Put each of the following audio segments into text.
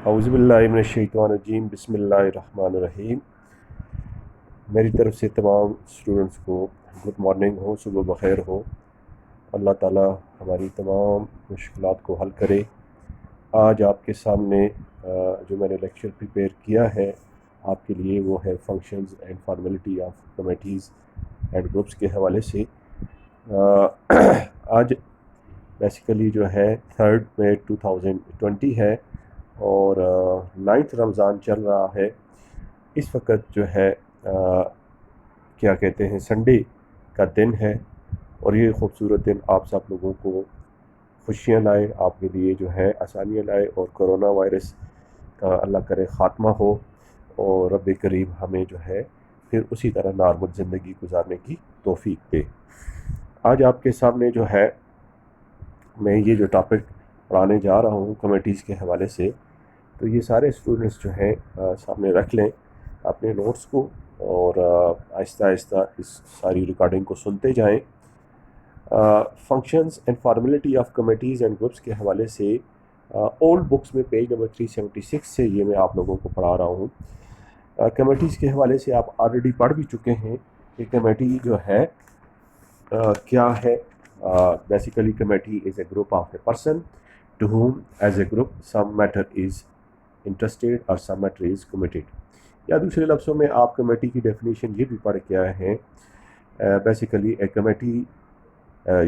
औज़ुबिल्लाहिमिनश्शैतानिर्रजीम बिस्मिल्लाहिर्रहमानिर्रहीम। मेरी तरफ़ से तमाम स्टूडेंट्स को गुड मॉर्निंग हो, सुबह बख़ैर हो। अल्लाह ताला हमारी तमाम मुश्किलात को हल करे। आज आपके सामने जो मैंने लेक्चर प्रिपेयर किया है आपके लिए वो है functions and formality of committees and groups के हवाले से। आज बेसिकली जो है 3 मई 2020 है और 9 रमज़ान चल रहा है। इस वक्त जो है क्या कहते हैं संडे का दिन है और ये ख़ूबसूरत दिन आप सब लोगों को खुशियाँ लाए, आपके लिए जो है आसानियाँ लाए और कोरोना वायरस का अल्लाह करे ख़ात्मा हो और रब करीम हमें जो है फिर उसी तरह नॉर्मल ज़िंदगी गुजारने की तौफ़ीक दे। आज आपके सामने जो है मैं ये जो टॉपिक पढ़ाने जा रहा हूँ कमेटीज़ के हवाले से, तो ये सारे स्टूडेंट्स जो हैं सामने रख लें अपने नोट्स को और आहिस्ता आहिस्ता इस सारी रिकॉर्डिंग को सुनते जाएं। Functions and formality of committees and groups के हवाले से ओल्ड बुक्स में पेज नंबर 376 से ये मैं आप लोगों को पढ़ा रहा हूँ। कमेटीज़ के हवाले से आप ऑलरेडी पढ़ भी चुके हैं कि कमेटी जो है क्या है। Basically committee is a group of a person to whom as a group some matter is interested or some matter is committed। या दूसरे लफ्ज़ों में आप कमेटी की डेफिनेशन ये भी पढ़ के आए हैं। बेसिकली ए कमेटी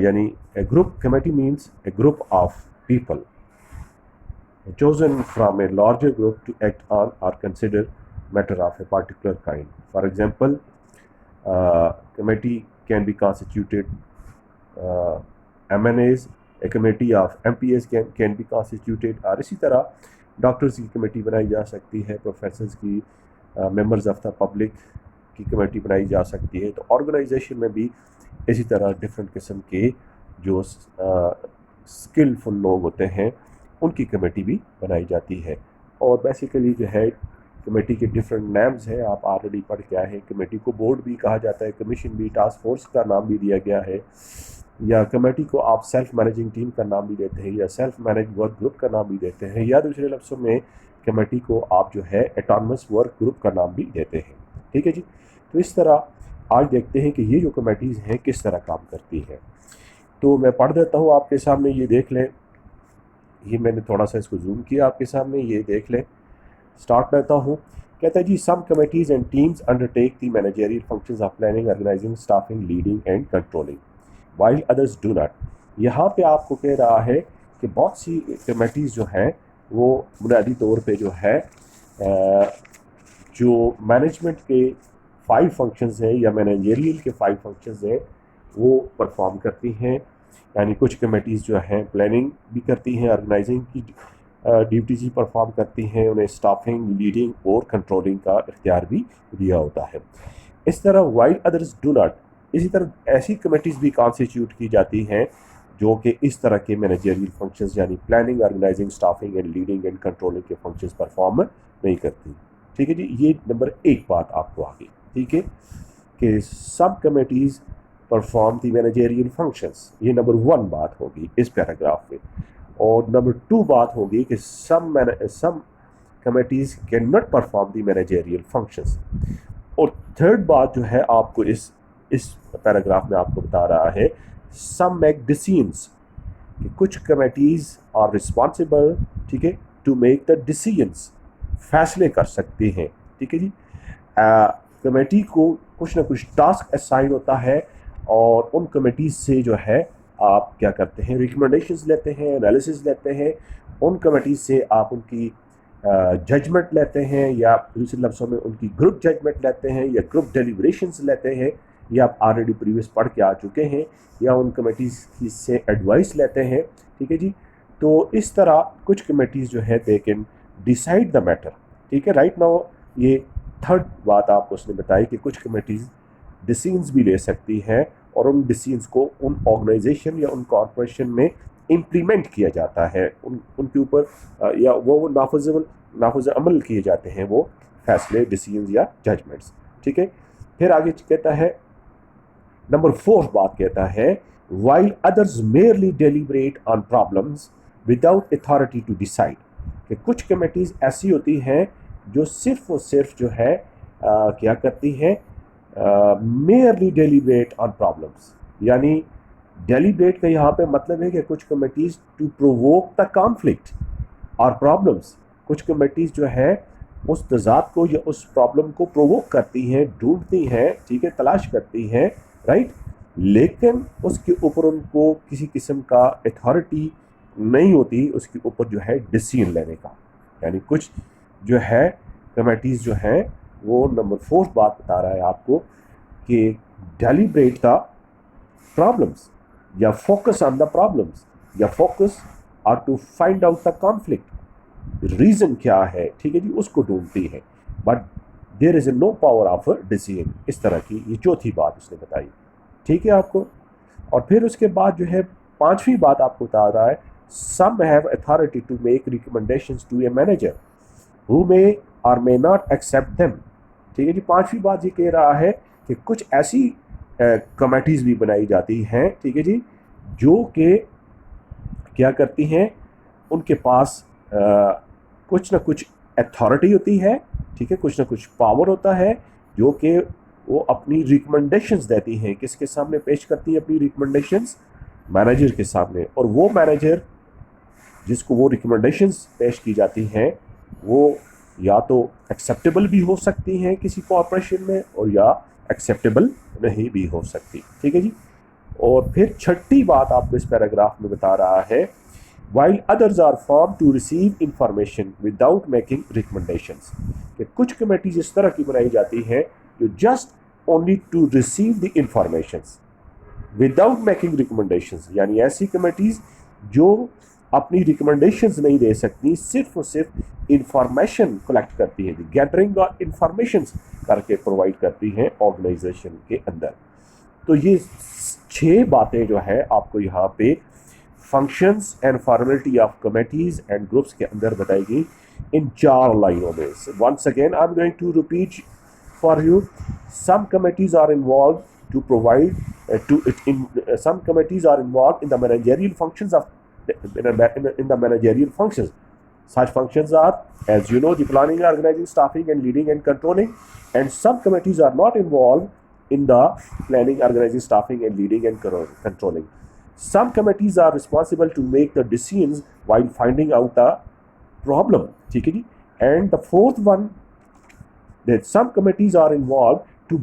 यानी a group, committee means a group of people chosen from a larger group to act on or consider matter of a particular kind। For example, committee can be constituted MNAs, a committee of MPs can be constituted। और इसी तरह doctors की committee बनाई जा सकती है, professors की, members of the public की कमेटी बनाई जा सकती है। तो ऑर्गेनाइजेशन में भी इसी तरह डिफरेंट किस्म के जो स्किलफुल लोग होते हैं उनकी कमेटी भी बनाई जाती है। और बेसिकली जो है कमेटी के डिफरेंट नेम्स हैं, आप ऑलरेडी पढ़ के आए हैं। कमेटी को बोर्ड भी कहा जाता है, कमीशन भी, टास्क फोर्स का नाम भी दिया गया है, या कमेटी को आप सेल्फ मैनेजिंग टीम का नाम भी देते हैं या सेल्फ मैनेज वर्क ग्रुप का नाम भी देते हैं, या दूसरे लफ्ज़ों में कमेटी को आप जो है एटॉनमस वर्क ग्रुप का नाम भी देते हैं। ठीक है जी। तो इस तरह आज देखते हैं कि ये जो कमेटीज़ हैं किस तरह काम करती हैं। तो मैं पढ़ देता हूँ आपके सामने, ये देख लें। ये मैंने थोड़ा सा इसको जूम किया आपके सामने, ये देख लें। स्टार्ट करता हूँ। कहता है जी, some committees and teams undertake the managerial functions of planning, organizing, staffing, leading and controlling while others do not. यहाँ पे आपको कह रहा है कि बहुत सी कमेटीज़ जो हैं वो बुनियादी तौर पे जो है जो मैनेजमेंट के 5 फंक्शंस हैं या मैनेजरियल के 5 फंक्शंस हैं वो परफॉर्म करती हैं। यानी कुछ कमेटीज़ जो हैं प्लानिंग भी करती हैं, ऑर्गेनाइजिंग की ड्यूटीज़ ही परफॉर्म करती हैं, उन्हें स्टाफिंग, लीडिंग और कंट्रोलिंग का इख्तियार भी दिया होता है। इस तरह वाइल अदर्स डू नॉट, इसी तरह ऐसी कमेटीज़ भी कॉन्स्टिट्यूट की जाती हैं जो कि इस तरह के मैनेजरियल फंक्शंस यानी planning, organizing, staffing and leading and controlling के फंक्शंस परफॉर्म नहीं करती। ठीक है जी, ये नंबर 1 बात आपको आ गई। ठीक है कि सब committees perform the managerial functions, ये नंबर 1 बात होगी इस पैराग्राफ में। और नंबर 2 बात होगी कि some committees can not perform the managerial functions. और 3rd बात जो है आपको इस पैराग्राफ में आपको बता रहा है, सम मेक डिसीजंस, कि कुछ कमेटीज़ आर रिस्पॉन्सिबल, ठीक है, टू मेक द डिसीजंस, फैसले कर सकती हैं। ठीक है जी। कमेटी को कुछ ना कुछ टास्क असाइन होता है और उन कमेटीज़ से जो है आप क्या करते हैं, रिकमेंडेशंस लेते हैं, एनालिसिस लेते हैं। उन कमेटीज़ से आप उनकी जजमेंट लेते हैं, या दूसरे लफ्ज़ों में उनकी ग्रुप जजमेंट लेते हैं या ग्रुप डेलिब्रेशंस लेते हैं, या आप ऑलरेडी प्रीवियस पढ़ के आ चुके हैं, या उन कमेटीज़ से एडवाइस लेते हैं। ठीक है जी। तो इस तरह कुछ कमेटीज़ जो है they can decide the matter. ठीक है, राइट नाउ ये 3rd बात आपको उसने बताई कि कुछ कमेटीज़ डिसीजंस भी ले सकती हैं और उन डिसीजंस को उन ऑर्गेनाइजेशन या उन कॉर्पोरेशन में इम्प्लीमेंट किया जाता है, उनके ऊपर या वो नाफिज अमल किए जाते हैं वो फैसले, डिसीजंस या जजमेंट्स। ठीक है। फिर आगे कहता है नंबर 4 बात कहता है, while others merely deliberate on problems without authority to decide। कि कुछ कमेटीज़ ऐसी होती हैं जो सिर्फ और सिर्फ जो है क्या करती हैं, मेयरली डेलीब्रेट ऑन प्रॉब्लम्स। यानी डेलीब्रेट का यहाँ पे मतलब है कि कुछ committees to provoke the conflict और प्रॉब्लम्स, कुछ कमेटीज़ जो है उस तज़ाद को या उस प्रॉब्लम को प्रोवोक करती हैं, ढूंढती हैं, ठीक है, तलाश करती हैं, राइट, लेकिन उसके ऊपर उनको किसी किस्म का अथॉरिटी नहीं होती उसके ऊपर जो है डिसीजन लेने का। यानी कुछ जो है कमेटीज़ जो हैं वो नंबर 4 बात बता रहा है आपको कि डेलिब्रेट द प्रॉब्लम्स या फोकस ऑन द प्रॉब्लम्स या फोकस और to find out the conflict, reason क्या है, ठीक है जी, उसको ढूंढती है, but there is no power of decision. इस तरह की ये चौथी बात उसने बताई, ठीक है आपको। और फिर उसके बाद जो है 5वीं बात आपको बता रहा है, some have authority to make recommendations to a manager who may or may not accept them. ठीक है जी, 5वीं बात ये कह रहा है कि कुछ ऐसी कमेटीज़ भी बनाई जाती हैं, ठीक है जी, जो कि क्या करती हैं, उनके पास कुछ ना कुछ अथॉरिटी होती है, ठीक है, कुछ ना कुछ पावर होता है, जो कि वो अपनी रिकमेंडेशंस देती हैं। किसके सामने पेश करती हैं अपनी रिकमेंडेशंस? मैनेजर के सामने। और वो मैनेजर जिसको वो रिकमेंडेशंस पेश की जाती हैं वो या तो एक्सेप्टेबल भी हो सकती हैं किसी कॉर्पोरेशन में और या एक्सेप्टेबल नहीं भी हो सकती, ठीक है जी। और फिर 6ठी बात आपको इस पैराग्राफ में बता रहा है, while others are formed to receive information without making recommendations, कि कुछ कमेटीज इस तरह की बनाई जाती हैं जो just only to receive the informations without making recommendations. यानी ऐसी कमेटीज जो अपनी रिकमेंडेशंस नहीं दे सकती, सिर्फ और सिर्फ इंफॉर्मेशन कलेक्ट करती हैं, गैदरिंग और इंफॉर्मेशंस करके प्रोवाइड करती हैं ऑर्गेनाइजेशन के अंदर। तो ये 6 बातें जो है आपको यहाँ पे functions and formality of committees and groups के अंदर बताई गई इन 4 लाइनों में। Once again I am going to repeat for you, some committees are involve to provide some committees are involved in the managerial functions of in the managerial functions. Such functions are, as you know, the planning, organizing, staffing and leading and controlling, and some committees are not involved in the planning, organizing, staffing and leading and controlling. Some committees are responsible to make the decisions while finding out the problem, ठीक है जी। And the 4th one, that some committees are involved to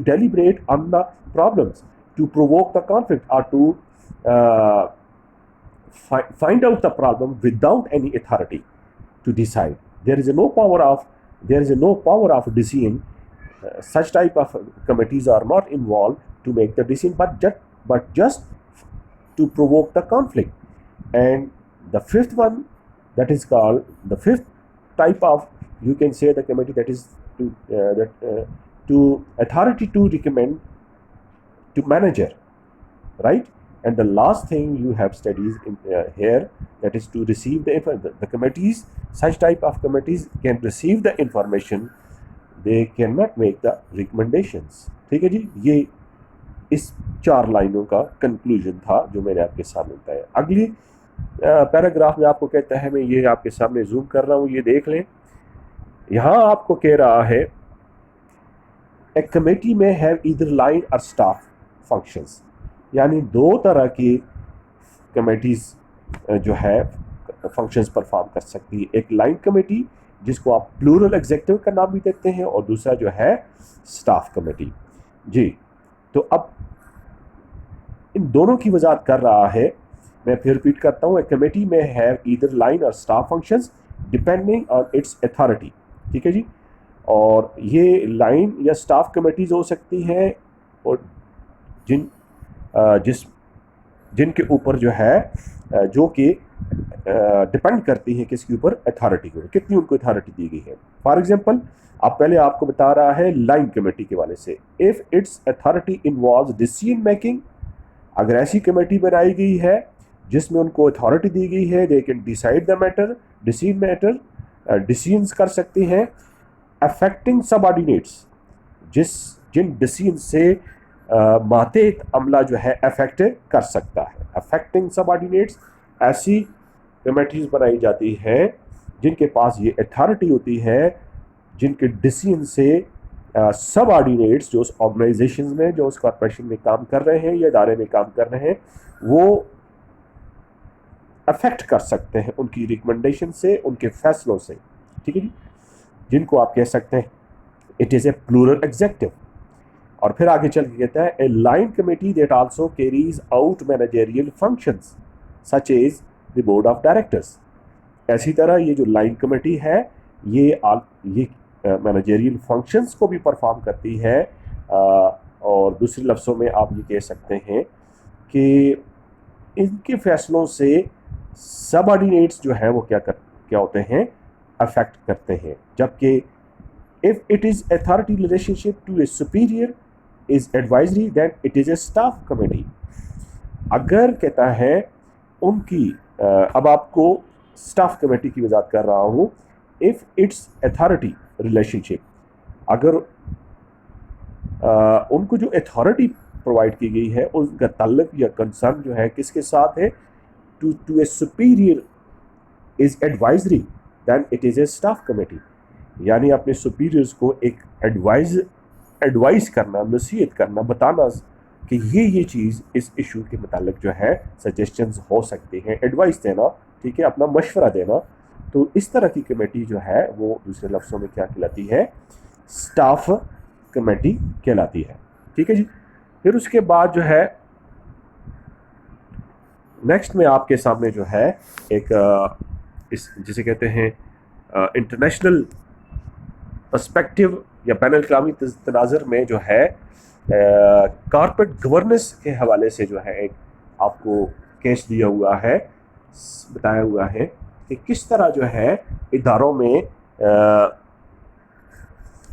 deliberate on the problems, to provoke the conflict or to find out the problem without any authority to decide. There is no power of decision. Such type of committees are not involved to make the decision, but just to provoke the conflict. And the 5th one, that is called the 5th type of, you can say, the committee that is to authority to recommend to manager, right? And the last thing you have studies in here, that is to receive the committees. Such type of committees can receive the information, they cannot make the recommendations, ठीक है जी। ये इस 4 लाइनों का conclusion था जो मैंने आपके सामने बताया। अगली पैराग्राफ में आपको कहता है, मैं ये आपके सामने जूम कर रहा हूँ, ये देख लें। यहाँ आपको कह रहा है, ए कमेटी में हैव ईदर लाइन और स्टाफ फंक्शंस। यानी 2 तरह की कमेटीज़ जो है फंक्शंस परफॉर्म कर सकती है। एक लाइन कमेटी जिसको आप प्लूरल एग्जीक्यूटिव का नाम भी देते हैं, और दूसरा जो है स्टाफ कमेटी जी। तो अब इन दोनों की वजाहत कर रहा है, मैं फिर रिपीट करता हूँ, ए कमेटी में हैव ईदर लाइन और staff functions depending on it's authority, ठीक है जी। और ये लाइन या स्टाफ कमेटीज़ हो सकती हैं और जिनके ऊपर जो है जो कि डिपेंड करती हैं किसके ऊपर, अथॉरिटी के ऊपर, कितनी उनको अथॉरिटी दी गई है। फॉर एग्जांपल, अब पहले आपको बता रहा है लाइन कमेटी के वाले से, if it's authority involves decision making, अगर ऐसी कमेटी बनाई गई है जिसमें उनको अथॉरिटी दी गई है, they can decide the matter, decisions कर सकती हैं। अफेक्टिंग सबऑर्डिनेट्स, जिन डिसीजन से मातेहत अमला जो है अफेक्ट कर सकता है। अफेक्टिंग सबऑर्डिनेट्स, ऐसी कमेटीज बनाई जाती हैं जिनके पास ये अथॉरिटी होती है, जिनके डिसीजन से सब ऑर्डिनेट्स जो उस ऑर्गेनाइजेशन में, जो उस कॉर्पोरेशन में काम कर रहे हैं या इदारे में काम कर रहे हैं, वो अफेक्ट कर सकते हैं उनकी रिकमेंडेशन से, उनके फैसलों से। ठीक है जी, जिनको आप कह सकते हैं it is a plural executive. और फिर आगे चल के कहता है a line committee that also carries out managerial functions such as the board of directors. ऐसी तरह ये जो लाइन कमेटी है ये मैनेजरियल फंक्शंस को भी परफॉर्म करती है। और दूसरे लफ्ज़ों में आप ये कह सकते हैं कि इनके फैसलों से सबऑर्डिनेट्स जो है वो क्या होते हैं, अफेक्ट करते हैं। जबकि if it is authority relationship to a superior is advisory then it is a staff committee. अगर कहता है उनकी अब आपको स्टाफ कमेटी की वजाहत कर रहा हूँ। इफ इट्स अथॉरिटी रिलेशनशिप, अगर उनको जो अथॉरिटी प्रोवाइड की गई है उनका ताल्लुक या कंसर्न जो है किसके साथ है, to a superior is advisory then it is a staff committee. यानी अपने सुपीरियर्स को एक एडवाइस करना, नसीहत करना, बताना कि ये चीज़ इस इशू के मुतालिक जो है सजेशंस हो सकते हैं, एडवाइस देना, ठीक है, अपना मशवरा देना। तो इस तरह की कमेटी जो है वो दूसरे लफ्ज़ों में क्या कहलाती है, स्टाफ कमेटी कहलाती है। ठीक है जी। फिर उसके बाद जो है नेक्स्ट में आपके सामने जो है एक इस जिसे कहते हैं इंटरनेशनल पर्सपेक्टिव या बैनुल अक़वामी तनाज़ुर में जो है कॉर्पोरेट गवर्नेंस के हवाले से जो है एक आपको केस दिया हुआ है, बताया हुआ है कि किस तरह जो है इदारों में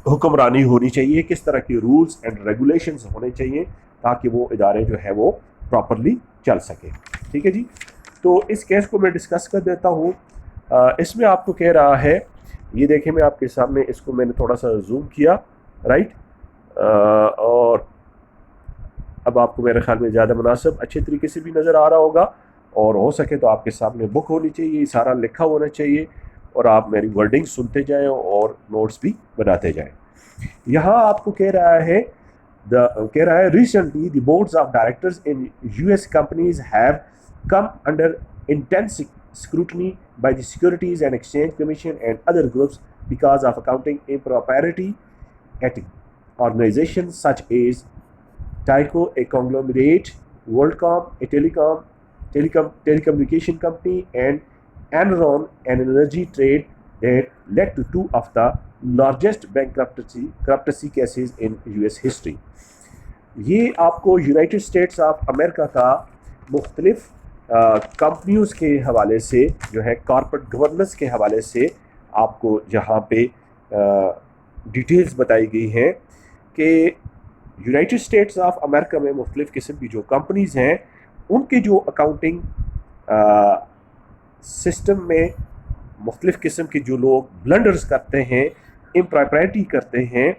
हुक्मरानी होनी चाहिए, किस तरह के रूल्स एंड रेगुलेशंस होने चाहिए ताकि वो इदारे जो है वो प्रॉपरली चल सके। ठीक है जी। तो इस केस को मैं डिस्कस कर देता हूँ। इसमें आपको कह रहा है, ये देखें मैं आपके सामने इसको मैंने थोड़ा सा जूम किया, राइट, और अब आपको मेरे ख्याल में ज़्यादा मुनासिब अच्छे तरीके से भी नज़र आ रहा होगा। और हो सके तो आपके सामने बुक होनी चाहिए, सारा लिखा होना चाहिए और आप मेरी वर्डिंग सुनते जाएं और नोट्स भी बनाते जाएं। यहाँ आपको कह रहा है recently the boards of directors in US companies have come under intense scrutiny by the Securities and Exchange Commission and other groups because of accounting impropriety at organizations such as Tyco, a conglomerate, WorldCom, a telecommunication company, and Enron, an energy trade that led to two of the largest bankruptcy cases in US history. ये आपको United States of America का मुख्तलिफ कंपनियों के हवाले से जो है कॉर्पोरेट गवर्नेंस के हवाले से आपको यहाँ पे डिटेल्स बताई गई हैं कि यूनाइटेड स्टेट्स ऑफ अमेरिका में मुख्तलिफ़ किस्म की जो कंपनीज़ हैं उनके जो अकाउंटिंग सिस्टम में मुख्तलिफ़ किस्म के जो लोग ब्लंडर्स करते हैं, इम्प्रॉपर्टी करते हैं,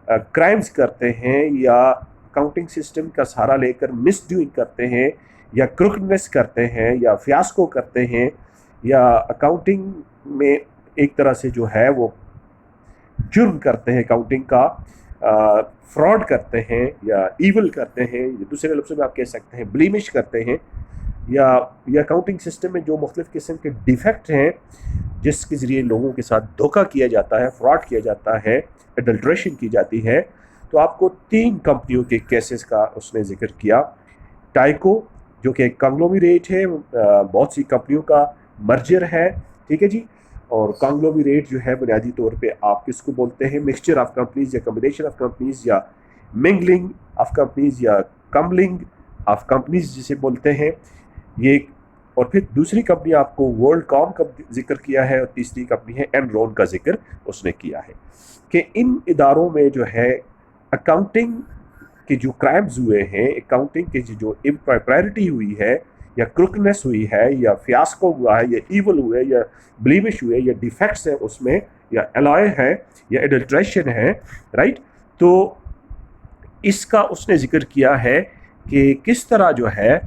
क्राइम्स करते हैं या अकाउंटिंग सिस्टम का सहारा लेकर मिसडूइंग करते हैं या क्रुकनेस करते हैं या फियास्को करते हैं या अकाउंटिंग में एक तरह से जो है वो जुर्म करते हैं, अकाउंटिंग का फ्रॉड करते हैं या ईवल करते हैं, या दूसरे लफ्ज़ों में आप कह सकते हैं ब्लीमिश करते हैं, या अकाउंटिंग सिस्टम में जो मुख्तलिफ़ किस्म के डिफेक्ट हैं जिसके ज़रिए लोगों के साथ धोखा किया जाता है, फ्रॉड किया जाता है, एडल्ट्रेशन की जाती है। तो आपको 3 कंपनियों के केसेस का उसने जिक्र किया। टाइको जो कि एक कंग्लोमरेट है, बहुत सी कंपनियों का मर्जर है, ठीक है जी। और कंग्लोमरेट जो है बुनियादी तौर पे आप किसको बोलते हैं, मिक्सचर ऑफ कंपनीज या कम्बिनेशन ऑफ कंपनीज या मिंगलिंग ऑफ कंपनीज या कम्बलिंग ऑफ कंपनीज जिसे बोलते हैं ये। और फिर दूसरी कंपनी आपको वर्ल्ड कॉम का जिक्र किया है और तीसरी कंपनी है एनरॉन का जिक्र उसने किया है कि इन इदारों में जो है अकाउंटिंग के जो क्राइम्स हुए हैं, अकाउंटिंग के जो इम्प्रॉपर्टी हुई है या क्रुकनेस हुई है या फियास्को हुआ है या ईवल हुए या ब्लीमिश हुए या डिफेक्ट्स हैं उसमें या एलॉय है या एडल्ट्रेशन है, राइट। तो इसका उसने जिक्र किया है कि किस तरह जो है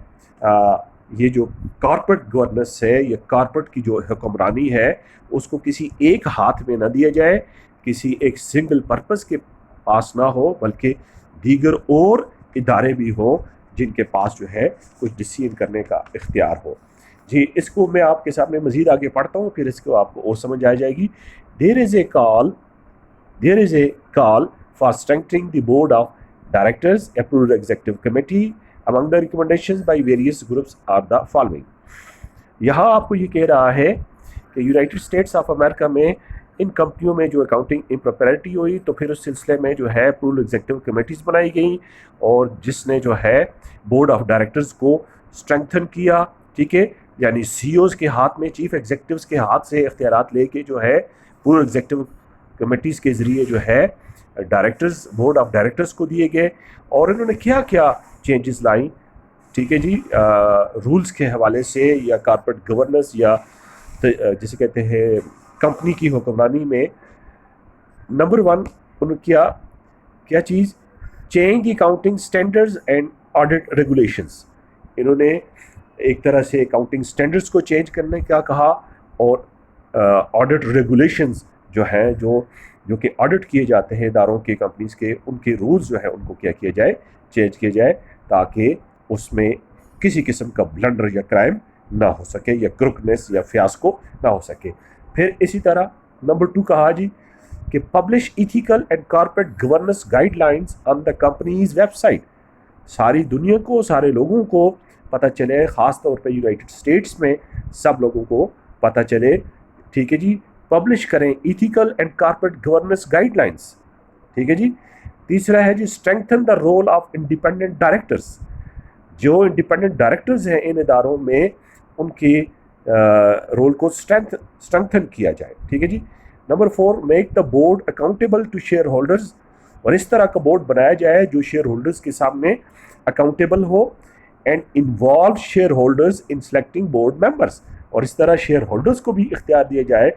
ये जो कॉर्पोरेट गवर्नेंस है या कॉर्पोरेट की जो हुक्मरानी है उसको किसी एक हाथ में ना दिया जाए, किसी एक सिंगल पर्पस के पास ना हो, बल्कि दीगर और इदारे भी हों जिनके पास जो है कुछ डिसीजन करने का इख्तियार हो। जी, इसको मैं आपके सामने मज़ीद आगे पढ़ता हूँ, फिर इसको आपको और समझ आ जाएगी। There is a call for strengthening the board of directors, approved executive committee. Among the recommendations by various groups are the following। यहाँ आपको ये कह रहा है कि यूनाइटेड स्टेट्स ऑफ अमेरिका में इन कंपनियों में जो अकाउंटिंग इम्प्रॉपरिटी हुई तो फिर उस सिलसिले में जो है अप्रूव्ड एग्जीक्यूटिव कमेटीज़ बनाई गई और जिसने जो है बोर्ड ऑफ डायरेक्टर्स को स्ट्रेंथन किया, ठीक है, यानी सीईओज़ के हाथ में, चीफ एग्जीक्यूटिव्स के हाथ से इख्तियारात लेके जो है पूर्व एग्जीक्यूटिव कमेटीज़ के ज़रिए जो है डायरेक्टर्स, बोर्ड ऑफ डायरेक्टर्स को दिए गए। और इन्होंने क्या क्या चेंजेस लाई, ठीक है जी, रूल्स के हवाले से या कॉर्पोरेट गवर्नेंस या जिसे कहते हैं कंपनी की हुक्मरानी में। नंबर 1 उन्होंने क्या चीज़, change accounting standards and audit regulations. इन्होंने एक तरह से अकाउंटिंग स्टैंडर्ड्स को चेंज करने का कहा और ऑडिट रेगुलेशंस जो हैं जो कि ऑडिट किए जाते हैं इदारों के, कंपनीज के, उनके रूल्स जो है उनको क्या किया जाए, चेंज किया जाए, ताकि उसमें किसी किस्म का ब्लंडर या क्राइम ना हो सके या क्रुकनेस या फियास्को ना हो सके। फिर इसी तरह नंबर 2 कहा जी कि publish ethical and corporate governance guidelines on the companies website. सारी दुनिया को, सारे लोगों को पता चले, ख़ास तौर पे यूनाइटेड स्टेट्स में सब लोगों को पता चले, ठीक है जी, पब्लिश करें ethical and corporate governance guidelines, ठीक है जी। तीसरा है जी strengthen the role of independent directors. जो इंडिपेंडेंट डायरेक्टर्स हैं इन इदारों में उनके रोल को स्ट्रेंथन किया जाए, ठीक है जी। Number 4 make the board accountable to shareholders. और इस तरह का बोर्ड बनाया जाए जो शेयर होल्डर्स के सामने अकाउंटेबल हो and involve share holders in selecting board members. और इस तरह शेयर होल्डर्स को भी इख्तियार दिया जाए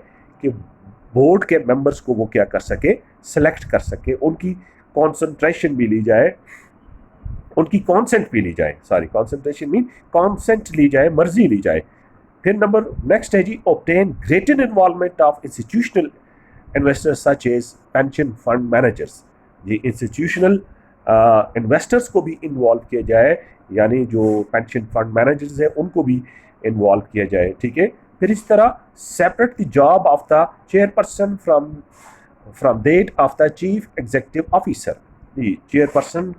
कि बोर्ड के मेंबर्स को वो क्या कर सके, सेलेक्ट कर सके, उनकी कॉन्सेंट्रेशन भी ली जाए, उनकी कॉन्सेंट भी ली जाए, सॉरी कॉन्सेंट्रेशन मीन कॉन्सेंट ली जाए, मर्जी ली जाए। फिर नंबर नेक्स्ट है जी obtain greater involvement of institutional investors such as pension fund managers. ये इंस्टीट्यूशनल इन्वेस्टर्स को भी इन्वॉल्व किया जाए, यानी जो पेंशन फंड मैनेजर्स हैं उनको भी इन्वॉल्व किया जाए, ठीक है। फिर इस तरह separate the job of the chairperson from that of the chief executive officer. जी, चेयरपर्सन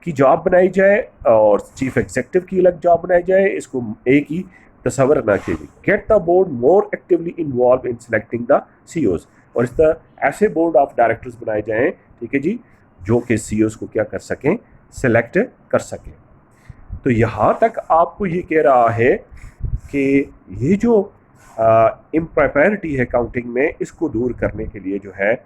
की जॉब बनाई जाए और चीफ एग्जीक्यूटिव की अलग जॉब बनाई जाए, इसको एक ही तस्वर ना कीजिए। Get the board more actively involve in selecting the CEOs. और इस तरह ऐसे बोर्ड ऑफ डायरेक्टर्स बनाए जाएं, ठीक है जी, जो कि सीईओज को क्या कर सकें, सेलेक्ट कर सकें। तो यहाँ तक आपको ये कह रहा है कि ये जो इम्प्रॉपरिटी है अकाउंटिंग में, इसको दूर करने के लिए जो है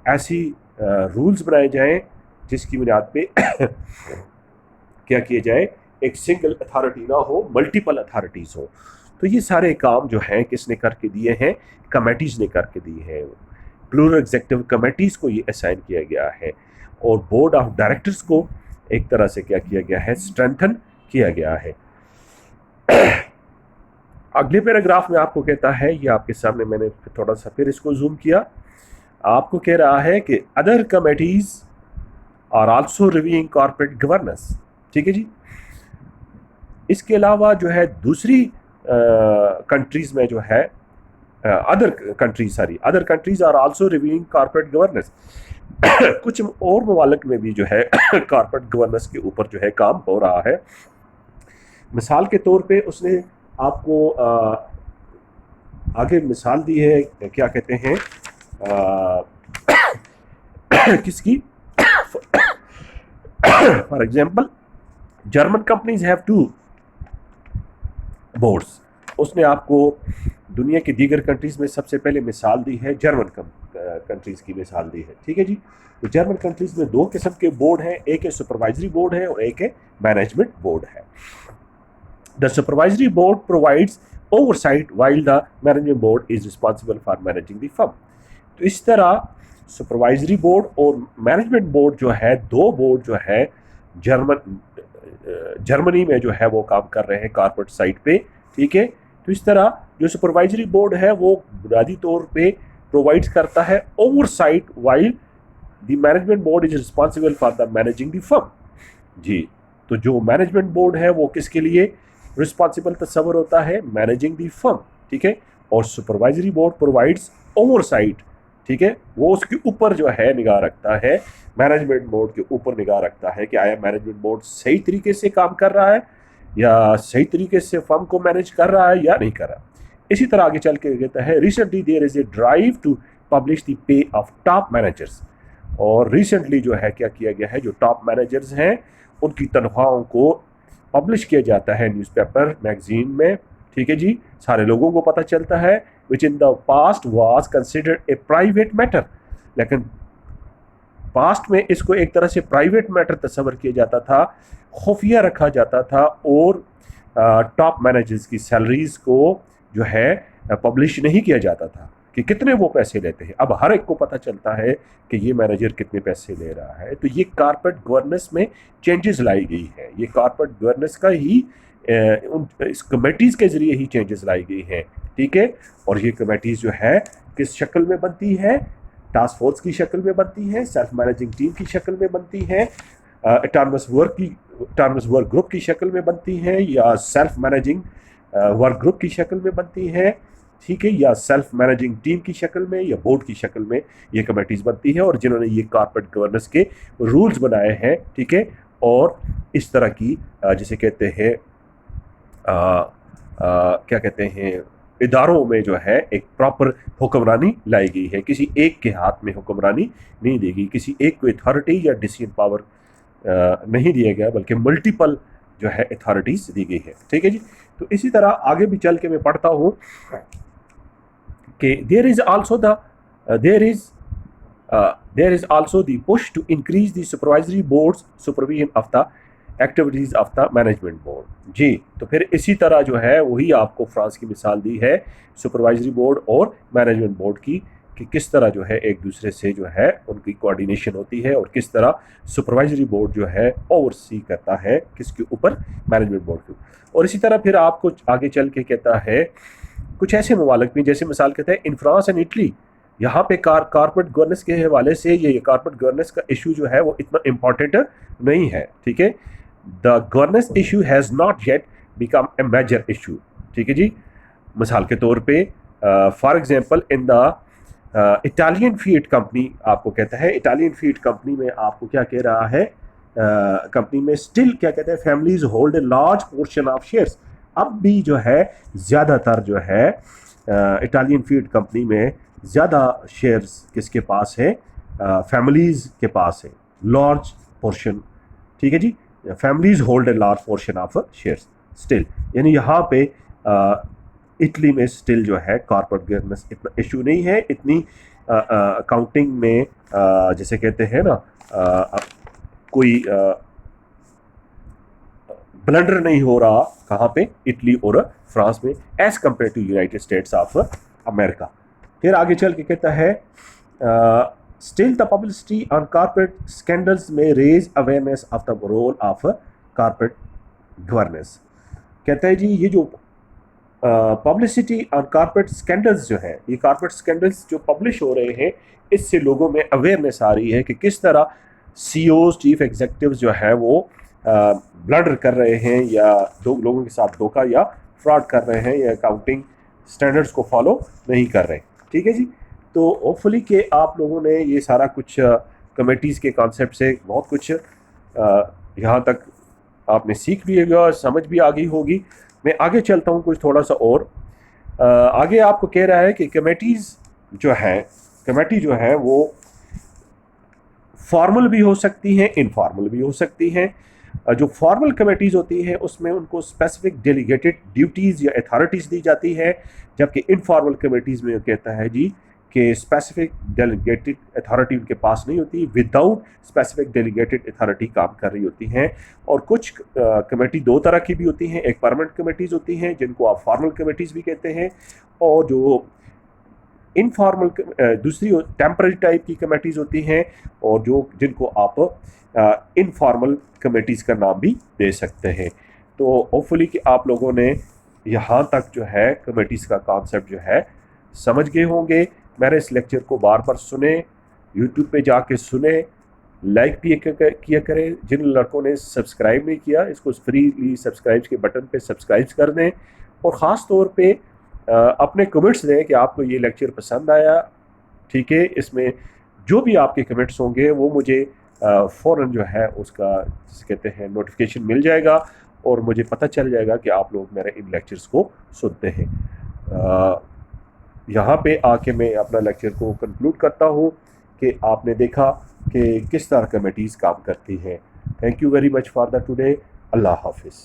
ऐसी रूल्स बनाए जाएं जिसकी बुनियाद पे क्या किया जाए, एक सिंगल अथॉरिटी ना हो, मल्टीपल अथॉरिटीज़ हो। तो ये सारे काम जो हैं किसने करके दिए हैं, कमेटीज़ ने करके दिए हैं। प्लूरल एग्जीक्यूटिव कमेटीज़ को ये असाइन किया गया है और बोर्ड ऑफ डायरेक्टर्स को एक तरह से क्या किया गया है, स्ट्रेंथन किया गया है। अगले पैराग्राफ में आपको कहता है, ये आपके सामने मैंने थोड़ा सा फिर इसको जूम किया, आपको कह रहा है कि other committees are also reviewing corporate governance, ठीक है जी। इसके अलावा जो है दूसरी कंट्रीज़ में जो है other countries are also reviewing corporate governance. कुछ और ममालिक में भी जो है कॉर्पोरेट गवर्नेंस के ऊपर जो है काम हो रहा है। मिसाल के तौर पे उसने आपको आगे मिसाल दी है, क्या कहते हैं, किसकी, for example German companies have 2 boards. उसने आपको दुनिया की दीगर कंट्रीज़ में सबसे पहले मिसाल दी है, जर्मन कंट्रीज़ की मिसाल दी है, ठीक है जी। तो जर्मन कंट्रीज़ में 2 किस्म के बोर्ड हैं, एक है सुपरवाइजरी बोर्ड है और एक है मैनेजमेंट बोर्ड है। The supervisory board provides oversight while the management board is responsible for managing the firm. तो इस तरह सुपरवाइजरी बोर्ड और मैनेजमेंट बोर्ड जो है, 2 बोर्ड जो है जर्मन जर्मनी में जो है वो काम कर रहे हैं कॉर्पोरेट साइड पे, ठीक है। तो इस तरह जो सुपरवाइजरी बोर्ड है वो बुनियादी तौर पे प्रोवाइड्स करता है oversight, while the management board is responsible for the managing the firm. जी, तो जो मैनेजमेंट बोर्ड है वो किसके लिए रिस्पॉन्सिबल तस्वर होता है, मैनेजिंग द फर्म, ठीक है। और सुपरवाइजरी बोर्ड प्रोवाइड्स ओवरसाइट, ठीक है, वो उसके ऊपर जो है निगाह रखता है, मैनेजमेंट बोर्ड के ऊपर निगाह रखता है कि आया मैनेजमेंट बोर्ड सही तरीके से काम कर रहा है या सही तरीके से फर्म को मैनेज कर रहा है या नहीं कर रहा। इसी तरह आगे चल के कहता है recently there is a drive to publish the pay of top managers. और रिसेंटली जो है क्या किया गया है, जो टॉप मैनेजर्स हैं उनकी तनख्वाहों को पब्लिश किया जाता है न्यूज़पेपर मैगजीन में, ठीक है जी, सारे लोगों को पता चलता है, which in the past was considered a private matter. लेकिन पास्ट में इसको एक तरह से प्राइवेट मैटर तस्वर किया जाता था, खुफिया रखा जाता था और टॉप मैनेजर्स की सैलरीज को जो है पब्लिश नहीं किया जाता था कि कितने वो पैसे लेते हैं। अब हर एक को पता चलता है कि ये मैनेजर कितने पैसे ले रहा है। तो ये कॉर्पोरेट गवर्नेंस में चेंजेस लाई गई है, ये कॉर्पोरेट गवर्नेंस का ही इस कमेटीज़ के ज़रिए ही चेंजेस लाई गई हैं, ठीक है। और ये कमेटीज़ जो है किस शक्ल में बनती है, टास्क फोर्स की शक्ल में बनती है, सेल्फ मैनेजिंग टीम की शक्ल में बनती है, ऑटोनमस वर्क ग्रुप की शक्ल में बनती है, या सेल्फ मैनेजिंग वर्क ग्रुप की शक्ल में बनती है, ठीक है, या सेल्फ मैनेजिंग टीम की शक्ल में या बोर्ड की शक्ल में ये कमेटीज़ बनती है। और जिन्होंने ये कॉर्पोरेट गवर्नेंस के रूल्स बनाए हैं, ठीक है, और इस तरह की जिसे कहते हैं क्या कहते हैं, इदारों में जो है एक प्रॉपर हुक्मरानी लाई गई है। किसी एक के हाथ में हुक्मरानी नहीं दी गई, किसी एक को अथॉरिटी या डिसीजन पावर नहीं दिया गया, बल्कि मल्टीपल जो है अथॉरिटीज़ दी गई है, ठीक है जी। तो इसी तरह आगे भी चल के मैं पढ़ता हूँ कि there is also the push to increase the supervisory boards supervision of the activities of the management board. जी, तो फिर इसी तरह जो है वही आपको फ्रांस की मिसाल दी है सुपरवाइजरी बोर्ड और मैनेजमेंट बोर्ड की, कि किस तरह जो है एक दूसरे से जो है उनकी कोऑर्डिनेशन होती है और किस तरह सुपरवाइजरी बोर्ड जो है ओवरसी करता है किसके ऊपर, मैनेजमेंट बोर्ड के ऊपर। और इसी तरह फिर आपको आगे चल के कहता है कुछ ऐसे ममालिक भी, जैसे मिसाल कहते हैं इन फ्रांस एंड इटली, यहाँ पे कॉर्पोरेट गवर्नेंस के हवाले से ये कॉर्पोरेट गवर्नेंस का इशू जो है वो इतना इम्पॉर्टेंट नहीं है, ठीक है। The governance issue has not yet become a major issue, ठीक है जी। मिसाल के तौर पे for example in the Italian feed company, आपको कहता है इटालियन फीड कंपनी में आपको क्या कह रहा है, कंपनी में स्टिल क्या कहते हैं, families hold a large portion of shares. अब भी जो है ज़्यादातर जो है इटालियन फीड कंपनी में ज़्यादा शेयर्स किसके पास है, फैमिलीज़ के पास है, लार्ज पोर्शन, ठीक है जी। Families hold a large portion of shares still, यानी यहाँ पे इटली में स्टिल जो है कॉर्पोरेट गवर्नेंस इतना इशू नहीं है, इतनी अकाउंटिंग में जैसे कहते हैं ना कोई ब्लंडर नहीं हो रहा, कहाँ पे, इटली और फ्रांस में, as compare to United States of America. फिर आगे चल के कहता है still the publicity on corporate scandals में raise awareness of the role of corporate governance. कहता है जी ये जो पब्लिसिटी ऑन कॉर्पोरेट स्कैंडल्स जो है, ये कॉर्पोरेट स्कैंडल्स जो पब्लिश हो रहे हैं, इससे लोगों में अवेयरनेस आ रही है कि किस तरह सीईओज, चीफ एग्जीक्यूटिव्स जो है वो ब्लंडर कर रहे हैं या दो लोगों के साथ धोखा या फ्रॉड कर रहे हैं या अकाउंटिंग स्टैंडर्ड्स को फॉलो नहीं कर रहे, ठीक है जी। तो होपफुली कि आप लोगों ने ये सारा कुछ कमेटीज़ के कॉन्सेप्ट से बहुत कुछ यहाँ तक आपने सीख भी होगा, समझ भी आ गई होगी। मैं आगे चलता हूँ कुछ थोड़ा सा और आगे आपको कह रहा है कि कमेटीज़ जो है, कमेटी जो है वो फॉर्मल भी हो सकती हैं, इनफॉर्मल भी हो सकती हैं। जो फॉर्मल कमेटीज़ होती हैं उसमें उनको स्पेसिफिक डेलीगेटेड ड्यूटीज़ या अथॉरिटीज़ दी जाती है, जबकि इनफॉर्मल कमेटीज़ में कहता है जी कि स्पेसिफिक डेलीगेटेड अथॉरिटी उनके पास नहीं होती, विदाउट स्पेसिफिक डेलीगेटेड अथॉरिटी काम कर रही होती हैं। और कुछ कमेटी दो तरह की भी होती हैं, एक परमानेंट कमेटीज़ होती हैं जिनको आप फॉर्मल कमेटीज़ भी कहते हैं, और जो इनफॉर्मल दूसरी टेम्पररी टाइप की कमेटीज़ होती हैं, और जिनको आप इनफॉर्मल कमेटीज़ का नाम भी दे सकते हैं। तो होपफुली कि आप लोगों ने यहाँ तक जो है कमेटीज़ का कॉन्सेप्ट जो है समझ गए होंगे। मेरे इस लेक्चर को बार बार सुने, यूट्यूब पे जाके सुने, लाइक भी किया करें। जिन लड़कों ने सब्सक्राइब नहीं किया, इसको फ्रीली सब्सक्राइब के बटन पे सब्सक्राइब कर दें, और ख़ास तौर पे अपने कमेंट्स दें कि आपको ये लेक्चर पसंद आया। ठीक है, इसमें जो भी आपके कमेंट्स होंगे वो मुझे फ़ौरन जो है उसका जिसे कहते हैं नोटिफिकेशन मिल जाएगा, और मुझे पता चल जाएगा कि आप लोग मेरे इन लेक्चर्स को सुनते हैं। यहाँ पे आके मैं अपना लेक्चर को कंक्लूड करता हूँ कि आपने देखा कि किस तरह कमेटीज़ काम करती हैं। Thank you very much for the today. अल्लाह हाफिज़।